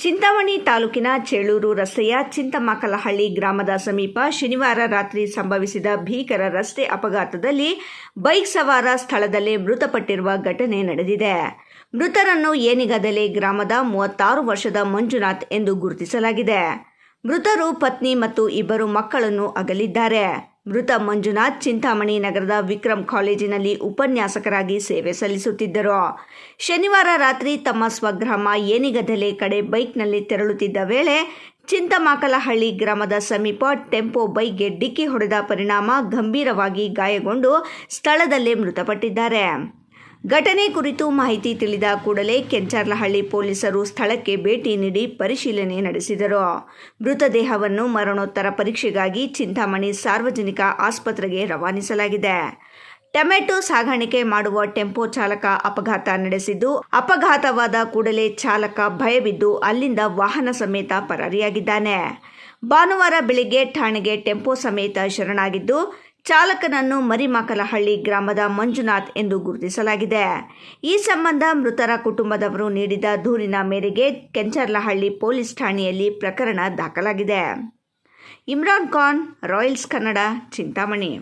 ಚಿಂತಾಮಣಿ ತಾಲೂಕಿನ ಚೇಳೂರು ರಸ್ತೆಯ ಚಿಂತಮಕಲಹಳ್ಳಿ ಗ್ರಾಮದ ಸಮೀಪ ಶನಿವಾರ ರಾತ್ರಿ ಸಂಭವಿಸಿದ ಭೀಕರ ರಸ್ತೆ ಅಪಘಾತದಲ್ಲಿ ಬೈಕ್ ಸವಾರ ಸ್ಥಳದಲ್ಲೇ ಮೃತಪಟ್ಟಿರುವ ಘಟನೆ ನಡೆದಿದೆ. ಮೃತರನ್ನು ಏನಿಗದಲೆ ಗ್ರಾಮದ 36 ವರ್ಷದ ಮಂಜುನಾಥ್ ಎಂದು ಗುರುತಿಸಲಾಗಿದೆ. ಮೃತರು ಪತ್ನಿ ಮತ್ತು 2 ಮಕ್ಕಳನ್ನು ಅಗಲಿದ್ದಾರೆ. ಮೃತ ಮಂಜುನಾಥ್ ಚಿಂತಾಮಣಿ ನಗರದ ವಿಕ್ರಮ್ ಕಾಲೇಜಿನಲ್ಲಿ ಉಪನ್ಯಾಸಕರಾಗಿ ಸೇವೆ ಸಲ್ಲಿಸುತ್ತಿದ್ದರು. ಶನಿವಾರ ರಾತ್ರಿ ತಮ್ಮ ಸ್ವಗ್ರಾಮ ಏನಿಗದಲೆ ಕಡೆ ಬೈಕ್ನಲ್ಲಿ ತೆರಳುತ್ತಿದ್ದ ವೇಳೆ ಚಿಂತಮಕಲಹಳ್ಳಿ ಗ್ರಾಮದ ಸಮೀಪ ಟೆಂಪೋ ಬೈಕ್ಗೆ ಡಿಕ್ಕಿ ಹೊಡೆದ ಪರಿಣಾಮ ಗಂಭೀರವಾಗಿ ಗಾಯಗೊಂಡು ಸ್ಥಳದಲ್ಲೇ ಮೃತಪಟ್ಟಿದ್ದಾರೆ. ಘಟನೆ ಕುರಿತು ಮಾಹಿತಿ ತಿಳಿದ ಕೂಡಲೇ ಕೆಂಚರ್ಲಹಳ್ಳಿ ಪೊಲೀಸರು ಸ್ಥಳಕ್ಕೆ ಭೇಟಿ ನೀಡಿ ಪರಿಶೀಲನೆ ನಡೆಸಿದರು. ಮೃತದೇಹವನ್ನು ಮರಣೋತ್ತರ ಪರೀಕ್ಷೆಗಾಗಿ ಚಿಂತಾಮಣಿ ಸಾರ್ವಜನಿಕ ಆಸ್ಪತ್ರೆಗೆ ರವಾನಿಸಲಾಗಿದೆ. ಟೊಮೆಟೊ ಸಾಗಾಣಿಕೆ ಮಾಡುವ ಟೆಂಪೋ ಚಾಲಕ ಅಪಘಾತ ನಡೆಸಿದ್ದು, ಅಪಘಾತವಾದ ಕೂಡಲೇ ಚಾಲಕ ಭಯಬಿದ್ದು ಅಲ್ಲಿಂದ ವಾಹನ ಸಮೇತ ಪರಾರಿಯಾಗಿದ್ದಾನೆ. ಭಾನುವಾರ ಬೆಳಿಗ್ಗೆ ಠಾಣೆಗೆ ಟೆಂಪೋ ಸಮೇತ ಶರಣಾಗಿದ್ದು, ಚಾಲಕನನ್ನು ಮರಿಮಕಲಹಳ್ಳಿ ಗ್ರಾಮದ ಮಂಜುನಾಥ್ ಎಂದು ಗುರುತಿಸಲಾಗಿದೆ. ಈ ಸಂಬಂಧ ಮೃತರ ಕುಟುಂಬದವರು ನೀಡಿದ ದೂರಿನ ಮೇರೆಗೆ ಕೆಂಚರ್ಲಹಳ್ಳಿ ಪೊಲೀಸ್ ಠಾಣೆಯಲ್ಲಿ ಪ್ರಕರಣ ದಾಖಲಾಗಿದೆ. ಇಮ್ರಾನ್ ಖಾನ್, ರಾಯಲ್ಸ್ ಕನ್ನಡ, ಚಿಂತಾಮಣಿ.